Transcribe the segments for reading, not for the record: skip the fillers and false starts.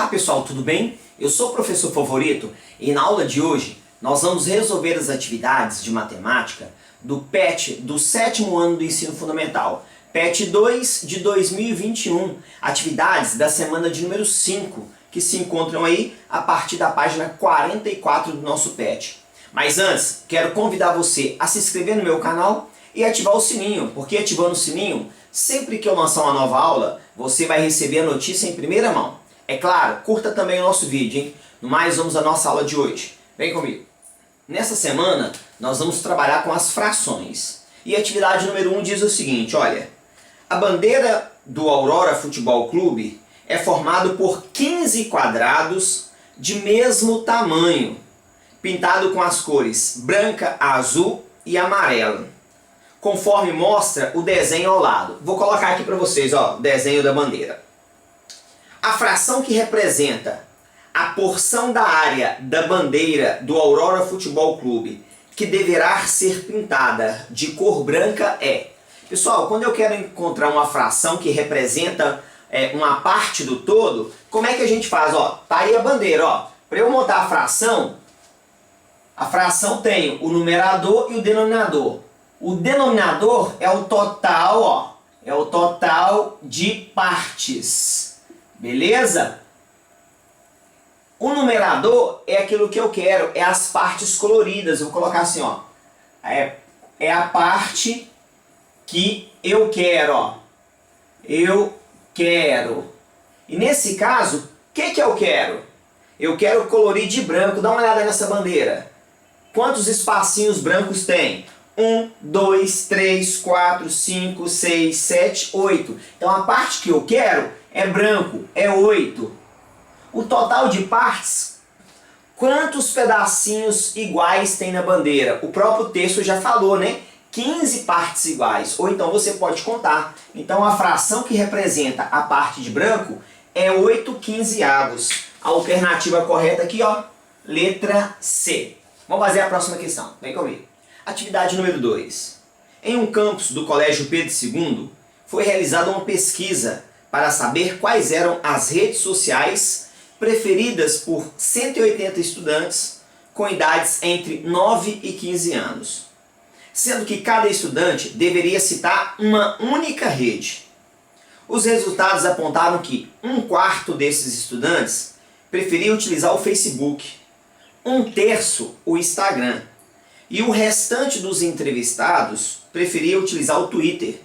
Olá pessoal, tudo bem? Eu sou o professor Favorito e na aula de hoje nós vamos resolver as atividades de matemática do PET do 7º ano do ensino fundamental. PET 2 de 2021, atividades da semana de número 5, que se encontram aí a partir da página 44 do nosso PET. Mas antes, quero convidar você a se inscrever no meu canal e ativar o sininho, porque ativando o sininho, sempre que eu lançar uma nova aula, você vai receber a notícia em primeira mão. É claro, curta também o nosso vídeo, hein? No mais, vamos à nossa aula de hoje. Vem comigo. Nessa semana, nós vamos trabalhar com as frações. E a atividade número 1 diz o seguinte, olha. A bandeira do Aurora Futebol Clube é formada por 15 quadrados de mesmo tamanho, pintado com as cores branca, azul e amarela, conforme mostra o desenho ao lado. Vou colocar aqui para vocês, ó, o desenho da bandeira. A fração que representa a porção da área da bandeira do Aurora Futebol Clube que deverá ser pintada de cor branca é... Pessoal, quando eu quero encontrar uma fração que representa uma parte do todo, como é que a gente faz? Ó, tá aí a bandeira, ó. Para eu montar a fração tem o numerador e o denominador. O denominador é o total, ó, é o total de partes. Beleza? O numerador é aquilo que eu quero, é as partes coloridas. Eu vou colocar assim, ó. É a parte que eu quero, ó. Eu quero. E nesse caso, o que eu quero? Eu quero colorir de branco. Dá uma olhada nessa bandeira. Quantos espacinhos brancos tem? 1, 2, 3, 4, 5, 6, 7, 8. Então a parte que eu quero é branco, é 8. O total de partes, quantos pedacinhos iguais tem na bandeira? O próprio texto já falou, né? 15 partes iguais, ou então você pode contar. Então a fração que representa a parte de branco é 8 quinzeavos. A alternativa correta aqui, ó, letra C. Vamos fazer a próxima questão, vem comigo. Atividade número 2. Em um campus do Colégio Pedro II, foi realizada uma pesquisa para saber quais eram as redes sociais preferidas por 180 estudantes com idades entre 9 e 15 anos. Sendo que cada estudante deveria citar uma única rede. Os resultados apontaram que 1/4 desses estudantes preferia utilizar o Facebook, 1/3 o Instagram, e o restante dos entrevistados preferia utilizar o Twitter.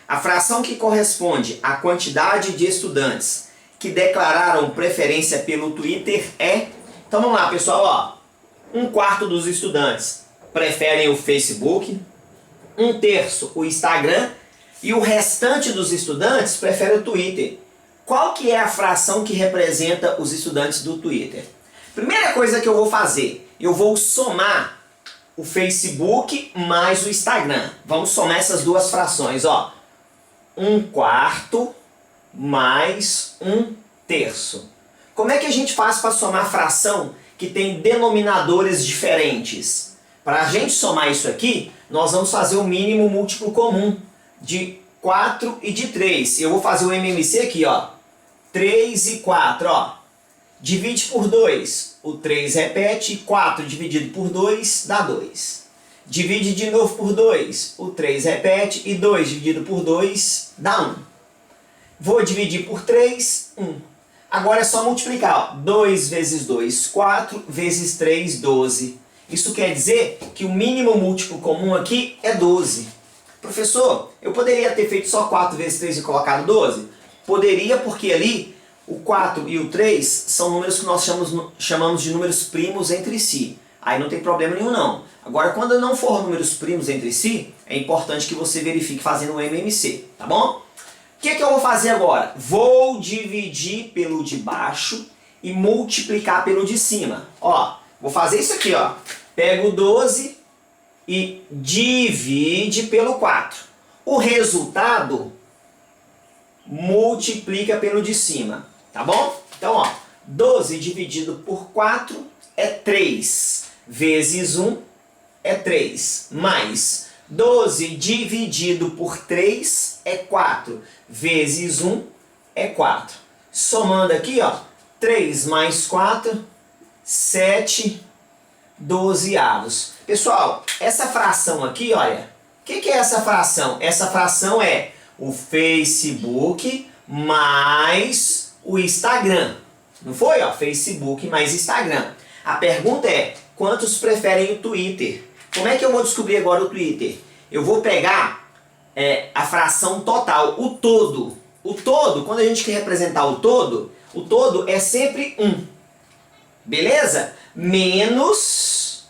A fração que corresponde à quantidade de estudantes que declararam preferência pelo Twitter é... Então vamos lá, pessoal, ó. 1/4 dos estudantes preferem o Facebook, 1/3 o Instagram e o restante dos estudantes prefere o Twitter. Qual que é a fração que representa os estudantes do Twitter? Primeira coisa que eu vou fazer, eu vou somar o Facebook mais o Instagram. Vamos somar essas duas frações, ó. 1/4 mais 1/3. Como é que a gente faz para somar fração que tem denominadores diferentes? Para a gente somar isso aqui, nós vamos fazer o mínimo múltiplo comum de 4 e de 3. Eu vou fazer o MMC aqui, ó. 3 e 4, ó. Divide por 2. O 3 repete, 4 dividido por 2 dá 2. Divide de novo por 2. O 3 repete e 2 dividido por 2 dá 1. Vou dividir por 3, 1. Agora é só multiplicar, ó. 2 vezes 2, 4 vezes 3, 12. Isso quer dizer que o mínimo múltiplo comum aqui é 12. Professor, eu poderia ter feito só 4 vezes 3 e colocado 12? Poderia, porque ali o 4 e o 3 são números que nós chamamos de números primos entre si. Aí não tem problema nenhum não. Agora, quando não for números primos entre si, é importante que você verifique fazendo o MMC, tá bom? O que eu vou fazer agora? Vou dividir pelo de baixo e multiplicar pelo de cima. Ó, vou fazer isso aqui, ó. Pega o 12 e divide pelo 4. O resultado multiplica pelo de cima, tá bom? Então, ó, 12 dividido por 4 é 3, vezes 1 é 3, mais 12 dividido por 3 é 4, vezes 1 é 4. Somando aqui, ó, 3 mais 4, 7 dozeavos. Pessoal, essa fração aqui, olha, o que é essa fração? Essa fração é o Facebook mais o Instagram. Não foi? Ó, Facebook mais Instagram. A pergunta é, quantos preferem o Twitter? Como é que eu vou descobrir agora o Twitter? Eu vou pegar a fração total, o todo. O todo, quando a gente quer representar o todo é sempre 1. Beleza? Menos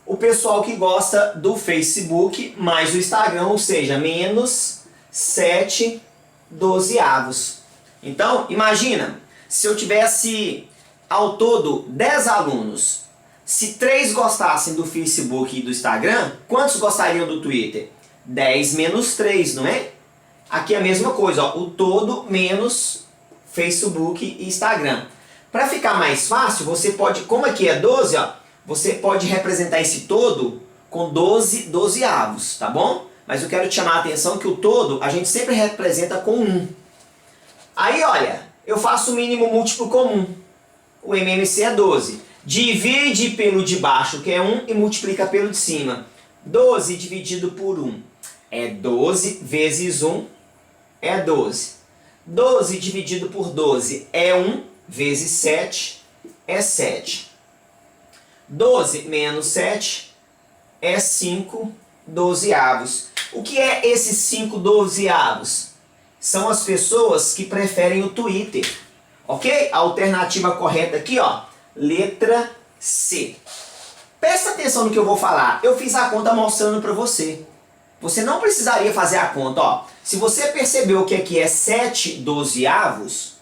o pessoal que gosta do Facebook mais o Instagram, ou seja, menos 7 dozeavos. Então, imagina, se eu tivesse ao todo 10 alunos, se 3 gostassem do Facebook e do Instagram, quantos gostariam do Twitter? 10 menos 3, não é? Aqui é a mesma coisa, ó, o todo menos Facebook e Instagram. Para ficar mais fácil, você pode, como aqui é 12, ó, você pode representar esse todo com 12 dozeavos, tá bom? Mas eu quero te chamar a atenção que o todo a gente sempre representa com 1. Aí, olha, eu faço o mínimo múltiplo comum. O MMC é 12. Divide pelo de baixo, que é 1, e multiplica pelo de cima. 12 dividido por 1 é 12 vezes 1 é 12. 12 dividido por 12 é 1 vezes 7 é 7. 12 menos 7 é 5 dozeavos. O que é esses 5 dozeavos? São as pessoas que preferem o Twitter. Ok? A alternativa correta aqui, ó, letra C. Presta atenção no que eu vou falar. Eu fiz a conta mostrando para você. Você não precisaria fazer a conta, ó. Se você percebeu que aqui é 7 dozeavos,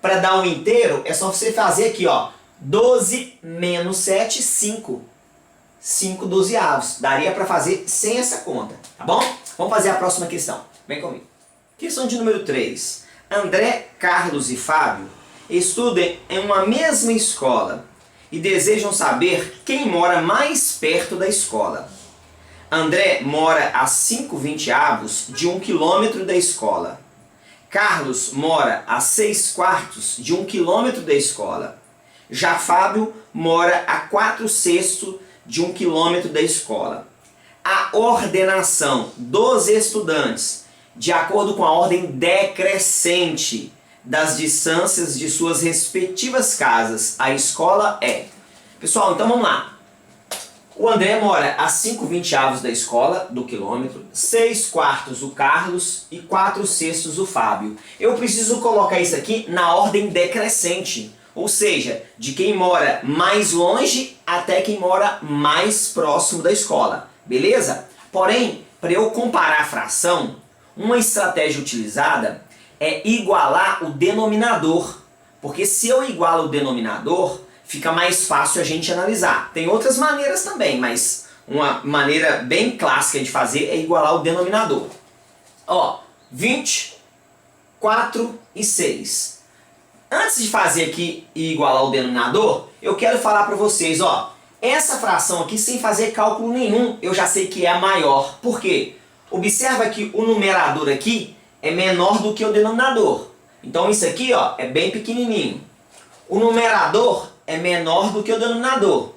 para dar um inteiro, é só você fazer aqui, ó. 12 menos 7, 5. 5 dozeavos. Daria para fazer sem essa conta, tá bom? Vamos fazer a próxima questão. Vem comigo. Questão de número 3. André, Carlos e Fábio estudam em uma mesma escola e desejam saber quem mora mais perto da escola. André mora a 5/20 de 1 quilômetro da escola. Carlos mora a 6/4 de 1 quilômetro da escola. Já Fábio mora a 4/6 de 1 quilômetro da escola. A ordenação dos estudantes, de acordo com a ordem decrescente das distâncias de suas respectivas casas à escola é... Pessoal, então vamos lá. O André mora a 5/20 da escola, do quilômetro, 6/4 o Carlos e 4/6 o Fábio. Eu preciso colocar isso aqui na ordem decrescente, ou seja, de quem mora mais longe até quem mora mais próximo da escola, beleza? Porém, para eu comparar a fração, uma estratégia utilizada é igualar o denominador, porque se eu igualo o denominador, fica mais fácil a gente analisar. Tem outras maneiras também, mas uma maneira bem clássica de fazer é igualar o denominador. Ó, 20, 4 e 6. Antes de fazer aqui e igualar o denominador, eu quero falar para vocês, ó, essa fração aqui, sem fazer cálculo nenhum, eu já sei que é a maior. Por quê? Observa que o numerador aqui é menor do que o denominador. Então isso aqui, ó, é bem pequenininho. O numerador é menor do que o denominador.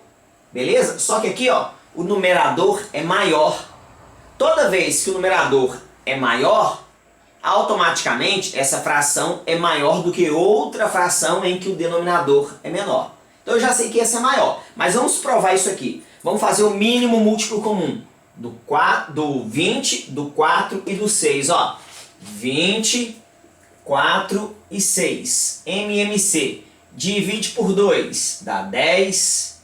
Beleza? Só que aqui, ó, o numerador é maior. Toda vez que o numerador é maior, automaticamente essa fração é maior do que outra fração em que o denominador é menor. Então eu já sei que essa é maior. Mas vamos provar isso aqui. Vamos fazer o mínimo múltiplo comum. Do 20, do 4 e do 6. Ó. 20, 4 e 6. MMC. Divide por 2. Dá 10.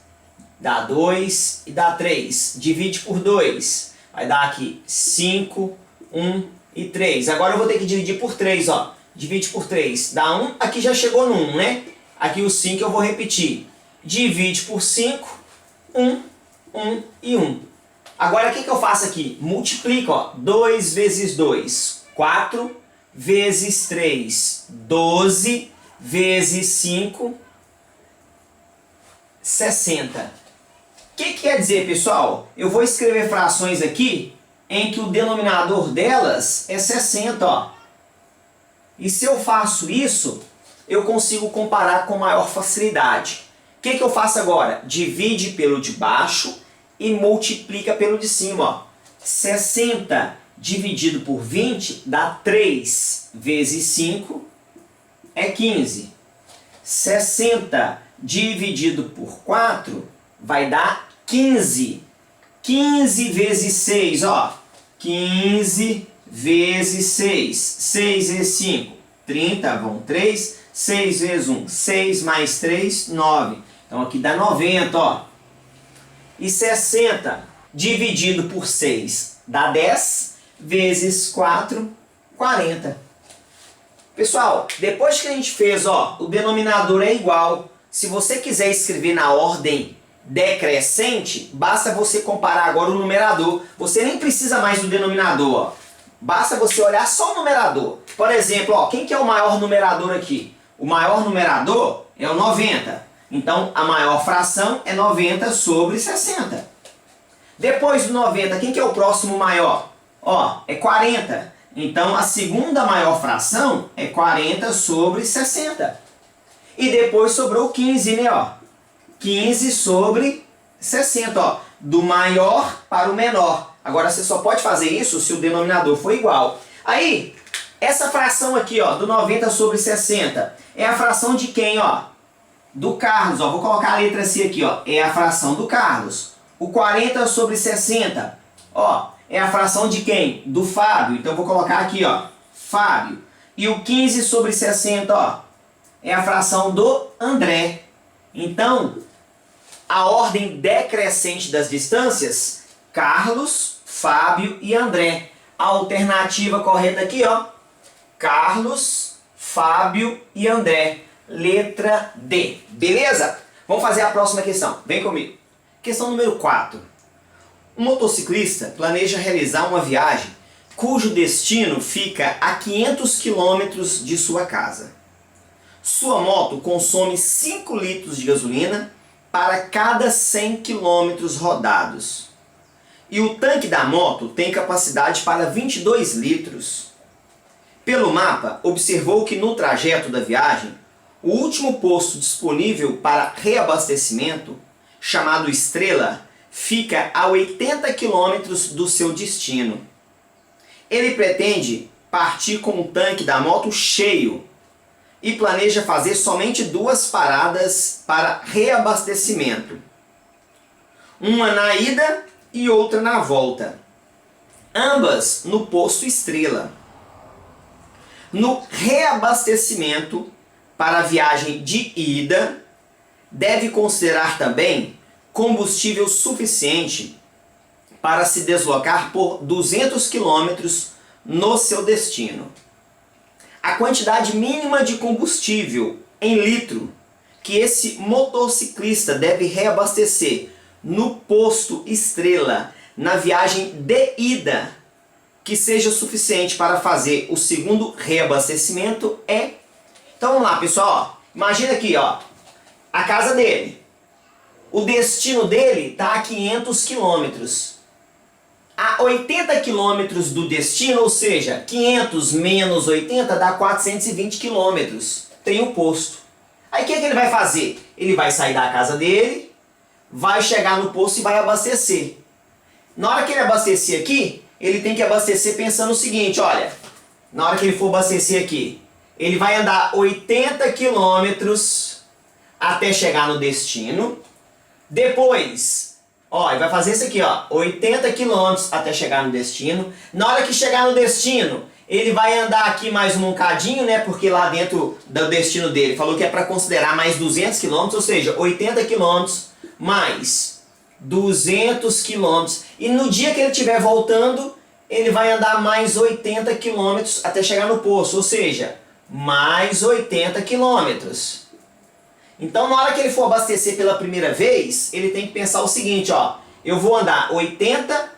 Dá 2 e dá 3. Divide por 2. Vai dar aqui 5, 1 e 3. Agora eu vou ter que dividir por 3. Ó. Divide por 3. Dá 1. Aqui já chegou no 1, né? Aqui o 5 eu vou repetir. Divide por 5. 1, 1 e 1. Agora o que eu faço aqui? Multiplico, ó, 2 vezes 2, 4 vezes 3, 12 vezes 5, 60. O que quer dizer, pessoal? Eu vou escrever frações aqui em que o denominador delas é 60. Ó. E se eu faço isso, eu consigo comparar com maior facilidade. O que eu faço agora? Divide pelo de baixo e multiplica pelo de cima. Ó. 60 dividido por 20 dá 3 vezes 5 é 15. 60 dividido por 4 vai dar 15. 15 vezes 6, ó. 15 vezes 6. 6 vezes 5, 30, vão 3. 6 vezes 1, 6 mais 3, 9. Então aqui dá 90, ó. E 60 dividido por 6 dá 10, vezes 4, 40. Pessoal, depois que a gente fez, ó, o denominador é igual. Se você quiser escrever na ordem decrescente, basta você comparar agora o numerador. Você nem precisa mais do denominador, ó. Basta você olhar só o numerador. Por exemplo, ó, quem que é o maior numerador aqui? O maior numerador é o 90. Então, a maior fração é 90 sobre 60. Depois do 90, quem que é o próximo maior? Ó, é 40. Então, a segunda maior fração é 40 sobre 60. E depois sobrou 15, né? Ó. 15 sobre 60, ó. Do maior para o menor. Agora, você só pode fazer isso se o denominador for igual. Aí, essa fração aqui, ó, do 90 sobre 60, é a fração de quem, ó? Do Carlos, ó. Vou colocar a letra C aqui, ó. É a fração do Carlos. O 40 sobre 60, ó, é a fração de quem? Do Fábio. Então, vou colocar aqui, ó, Fábio. E o 15 sobre 60, ó, é a fração do André. Então, a ordem decrescente das distâncias, Carlos, Fábio e André. A alternativa correta aqui, ó, Carlos, Fábio e André. Letra D. Beleza? Vamos fazer a próxima questão. Vem comigo. Questão número 4. Um motociclista planeja realizar uma viagem cujo destino fica a 500 km de sua casa. Sua moto consome 5 litros de gasolina para cada 100 km rodados. E o tanque da moto tem capacidade para 22 litros. Pelo mapa, observou que no trajeto da viagem, o último posto disponível para reabastecimento, chamado Estrela, fica a 80 km do seu destino. Ele pretende partir com o tanque da moto cheio e planeja fazer somente 2 paradas para reabastecimento. Uma na ida e outra na volta. Ambas no posto Estrela. No reabastecimento para a viagem de ida, deve considerar também combustível suficiente para se deslocar por 200 km no seu destino. A quantidade mínima de combustível em litro que esse motociclista deve reabastecer no posto Estrela na viagem de ida, que seja suficiente para fazer o segundo reabastecimento é... Então vamos lá, pessoal, ó. Imagina aqui, ó, a casa dele. O destino dele está a 500 quilômetros. A 80 quilômetros do destino, ou seja, 500 menos 80 dá 420 quilômetros. Tem um posto. Aí o que ele vai fazer? Ele vai sair da casa dele, vai chegar no posto e vai abastecer. Na hora que ele abastecer aqui, ele tem que abastecer pensando o seguinte, olha, na hora que ele for abastecer aqui, ele vai andar 80 quilômetros até chegar no destino. Depois, ó, ele vai fazer isso aqui, ó, 80 quilômetros até chegar no destino. Na hora que chegar no destino, ele vai andar aqui mais um bocadinho, né, porque lá dentro do destino dele falou que é para considerar mais 200 quilômetros, ou seja, 80 quilômetros mais 200 quilômetros. E no dia que ele estiver voltando, ele vai andar mais 80 quilômetros até chegar no posto, ou seja, mais 80 quilômetros. Então, na hora que ele for abastecer pela primeira vez, ele tem que pensar o seguinte, ó, eu vou andar 80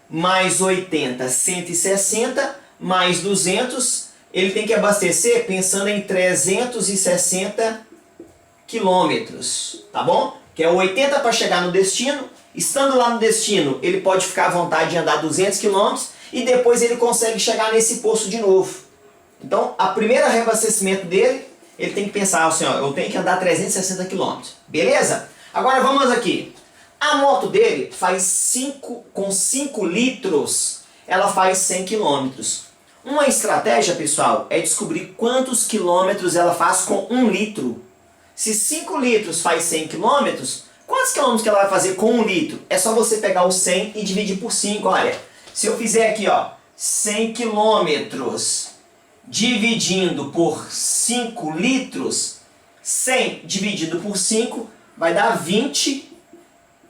mais 80, 160, mais 200, ele tem que abastecer pensando em 360 quilômetros, tá bom? Que é 80 para chegar no destino. Estando lá no destino, ele pode ficar à vontade de andar 200 quilômetros e depois ele consegue chegar nesse posto de novo. Então, a primeira reabastecimento dele ele tem que pensar assim, ó, eu tenho que andar 360 km. Beleza? Agora vamos aqui. A moto dele faz com 5 litros, ela faz 100 km. Uma estratégia, pessoal, é descobrir quantos quilômetros ela faz com 1 litro. Se 5 litros faz 100 km, quantos quilômetros que ela vai fazer com 1 litro? É só você pegar o 100 e dividir por 5. Olha, se eu fizer aqui, ó, 100 quilômetros dividindo por 5 litros, 100 dividido por 5 vai dar 20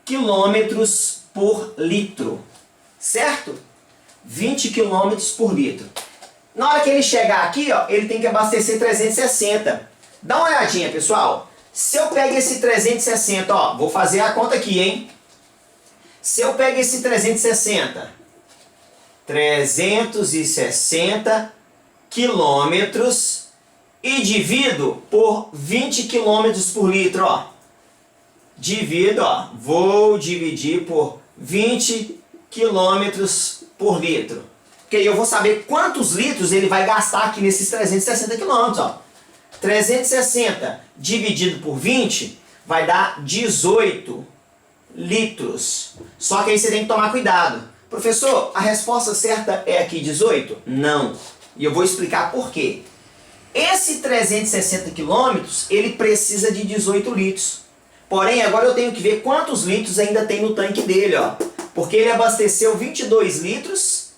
quilômetros por litro, certo? 20 quilômetros por litro. Na hora que ele chegar aqui, ó, ele tem que abastecer 360. Dá uma olhadinha, pessoal. Se eu pego esse 360, ó, vou fazer a conta aqui, hein? Se eu pego esse 360 quilômetros e divido por 20 quilômetros por litro, ó. Divido, ó, vou dividir por 20 quilômetros por litro. Porque aí eu vou saber quantos litros ele vai gastar aqui nesses 360 quilômetros, ó. 360 dividido por 20 vai dar 18 litros. Só que aí você tem que tomar cuidado. Professor, a resposta certa é aqui 18? Não. E eu vou explicar por quê. Esse 360 quilômetros, ele precisa de 18 litros. Porém, agora eu tenho que ver quantos litros ainda tem no tanque dele, ó. Porque ele abasteceu 22 litros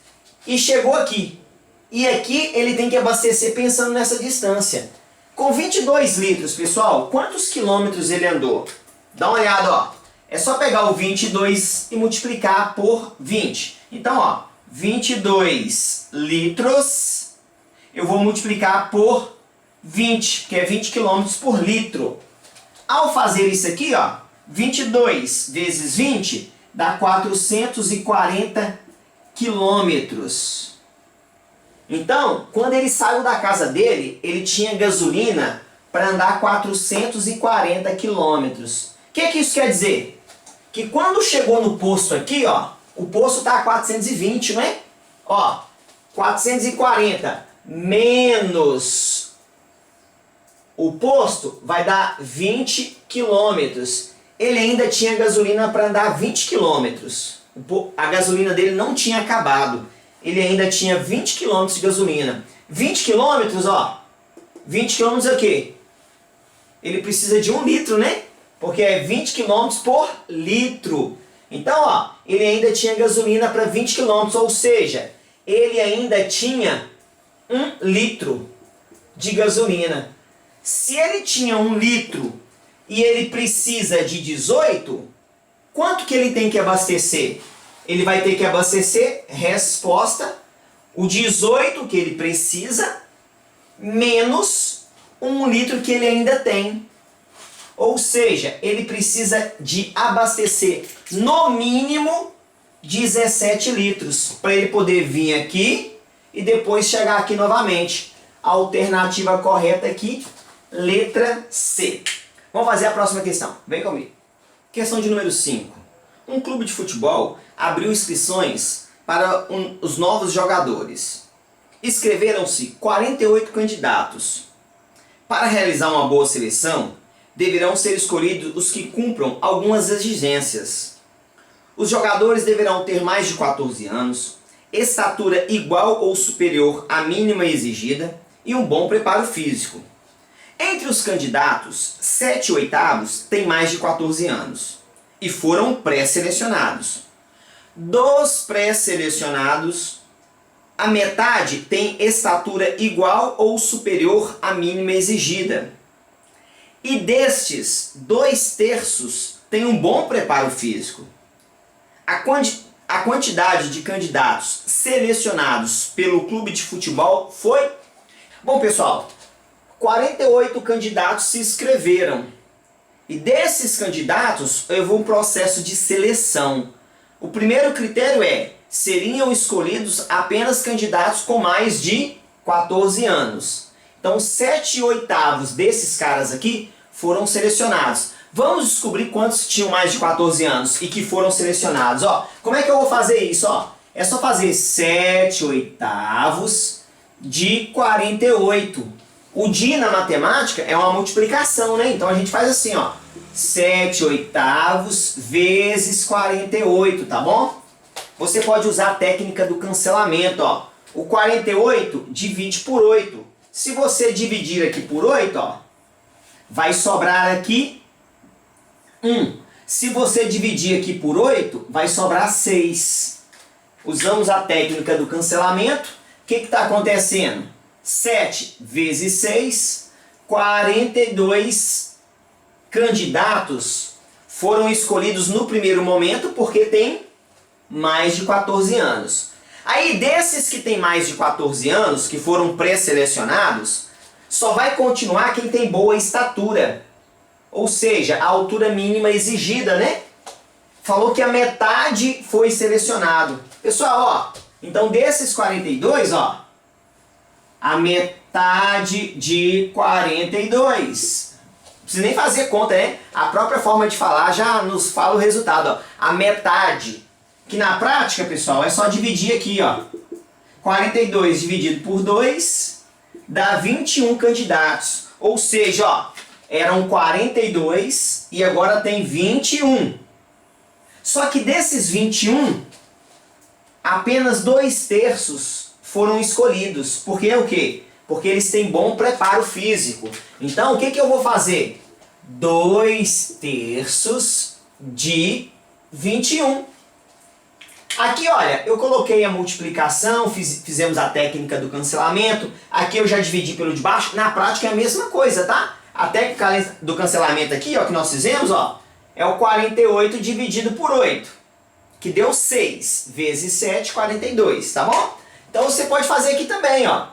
e chegou aqui. E aqui ele tem que abastecer pensando nessa distância. Com 22 litros, pessoal, quantos quilômetros ele andou? Dá uma olhada, ó. É só pegar o 22 e multiplicar por 20. Então, ó, 22 litros, eu vou multiplicar por 20, que é 20 quilômetros por litro. Ao fazer isso aqui, ó, 22 vezes 20 dá 440 quilômetros. Então, quando ele saiu da casa dele, ele tinha gasolina para andar 440 quilômetros. O que isso quer dizer? Que quando chegou no posto aqui, ó, o posto está a 420, não é? Ó, 440 menos o posto vai dar 20 quilômetros. Ele ainda tinha gasolina para andar 20 quilômetros. A gasolina dele não tinha acabado. Ele ainda tinha 20 quilômetros de gasolina. 20 quilômetros, ó. 20 quilômetros é o quê? Ele precisa de 1 litro, né? Porque é 20 quilômetros por litro. Então, ó, ele ainda tinha gasolina para 20 quilômetros, ou seja, ele ainda tinha 1 litro de gasolina. Se ele tinha 1 litro e ele precisa de 18, quanto que ele tem que abastecer? Ele vai ter que abastecer, resposta, o 18 que ele precisa, menos 1 litro que ele ainda tem. Ou seja, ele precisa de abastecer no mínimo 17 litros para ele poder vir aqui e depois chegar aqui novamente. A alternativa correta aqui, letra C. Vamos fazer a próxima questão. Vem comigo. Questão de número 5. Um clube de futebol abriu inscrições para os novos jogadores. Inscreveram-se 48 candidatos. Para realizar uma boa seleção, deverão ser escolhidos os que cumpram algumas exigências. Os jogadores deverão ter mais de 14 anos, estatura igual ou superior à mínima exigida e um bom preparo físico. Entre os candidatos, 7/8 têm mais de 14 anos e foram pré-selecionados. Dos pré-selecionados, a metade tem estatura igual ou superior à mínima exigida. E destes, 2/3 têm um bom preparo físico. A quantidade de candidatos selecionados pelo clube de futebol foi... Bom, pessoal, 48 candidatos se inscreveram. E desses candidatos, houve um processo de seleção. O primeiro critério é, seriam escolhidos apenas candidatos com mais de 14 anos. Então, 7/8 desses caras aqui foram selecionados. Vamos descobrir quantos tinham mais de 14 anos e que foram selecionados. Ó, como é que eu vou fazer isso? Ó, é só fazer 7/8 de 48. O de na matemática é uma multiplicação, né? Então a gente faz assim, ó. 7/8 vezes 48, tá bom? Você pode usar a técnica do cancelamento, ó. O 48 divide por 8. Se você dividir aqui por 8, ó, vai sobrar aqui 1. Se você dividir aqui por 8, vai sobrar 6. Usamos a técnica do cancelamento. O que está acontecendo? 7 vezes 6, 42 candidatos foram escolhidos no primeiro momento porque tem mais de 14 anos. Aí desses que tem mais de 14 anos, que foram pré-selecionados, só vai continuar quem tem boa estatura. Ou seja, a altura mínima exigida, né? Falou que a metade foi selecionado. Pessoal, ó, então desses 42, ó, a metade de 42. Não precisa nem fazer conta, né? A própria forma de falar já nos fala o resultado, ó. A metade. Que na prática, pessoal, é só dividir aqui, ó. 42 dividido por 2 dá 21 candidatos. Ou seja, ó, eram 42 e agora tem 21. Só que desses 21, apenas 2/3 foram escolhidos. Porque é o quê? Porque eles têm bom preparo físico. Então, o que eu vou fazer? 2/3 de 21. Aqui, olha, eu coloquei a multiplicação, fizemos a técnica do cancelamento. Aqui eu já dividi pelo de baixo. Na prática é a mesma coisa, tá? A técnica do cancelamento aqui, ó, que nós fizemos, ó, é o 48 dividido por 8, que deu 6 vezes 7, 42, tá bom? Então você pode fazer aqui também, ó.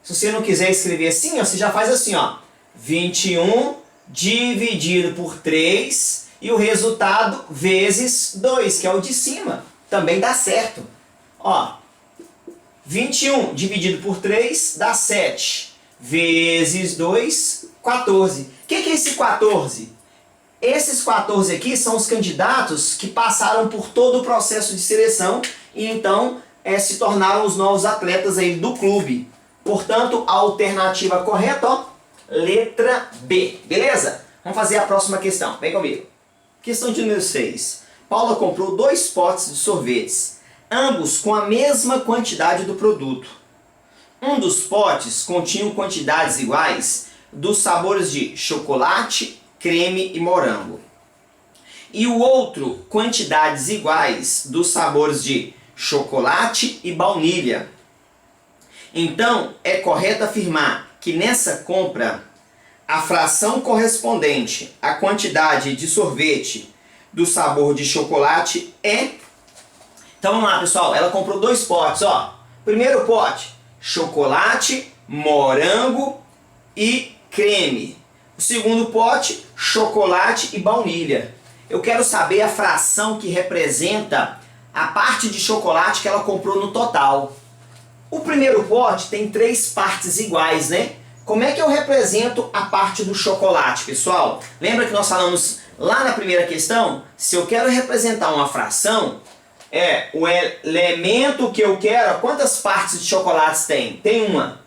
Se você não quiser escrever assim, ó, você já faz assim, ó. 21 dividido por 3 e o resultado vezes 2, que é o de cima. Também dá certo. Ó, 21 dividido por 3 dá 7. Vezes 2, 14. O que é esse 14? Esses 14 aqui são os candidatos que passaram por todo o processo de seleção e então se tornaram os novos atletas aí do clube. Portanto, a alternativa correta, ó, letra B. Beleza? Vamos fazer a próxima questão. Vem comigo. Questão de número 6. Paula comprou 2 potes de sorvetes, ambos com a mesma quantidade do produto. Um dos potes continha quantidades iguais dos sabores de chocolate, creme e morango. E o outro, quantidades iguais dos sabores de chocolate e baunilha. Então, é correto afirmar que nessa compra, a fração correspondente à quantidade de sorvete do sabor de chocolate é... Então vamos lá, pessoal. Ela comprou 2 potes, ó. Primeiro pote, chocolate, morango e creme. O segundo pote, chocolate e baunilha. Eu quero saber a fração que representa a parte de chocolate que ela comprou no total. O primeiro pote tem 3 partes iguais, né? Como é que eu represento a parte do chocolate, pessoal? Lembra que nós falamos lá na primeira questão? Se eu quero representar uma fração, o elemento que eu quero, quantas partes de chocolates tem? Tem uma.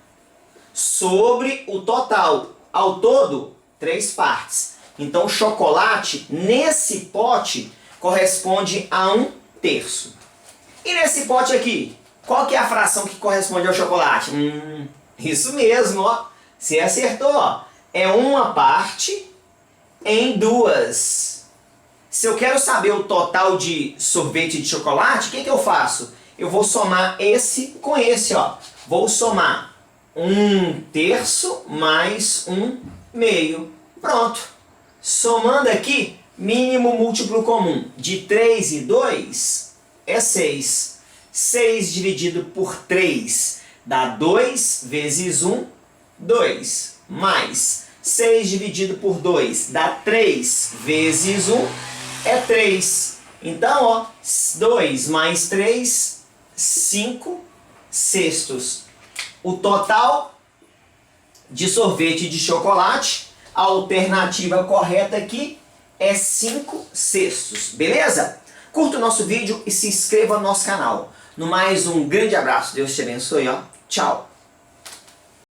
Sobre o total. Ao todo, 3 partes. Então, chocolate, nesse pote, corresponde a 1/3. E nesse pote aqui, qual que é a fração que corresponde ao chocolate? Isso mesmo, ó. Você acertou, ó. É uma parte em 2. Se eu quero saber o total de sorvete de chocolate, o que eu faço? Eu vou somar esse com esse, ó. Vou somar 1/3 mais 1/2. Pronto. Somando aqui, mínimo múltiplo comum de 3 e 2 é 6. 6 dividido por 3 dá 2 vezes 1, 2. Mais 6 dividido por 2 dá 3 vezes 1, é 3. Então, ó, 2 mais 3, 5/6. O total de sorvete de chocolate, a alternativa correta aqui é 5/6. Beleza? Curta o nosso vídeo e se inscreva no nosso canal. No mais, um grande abraço. Deus te abençoe, ó. Tchau.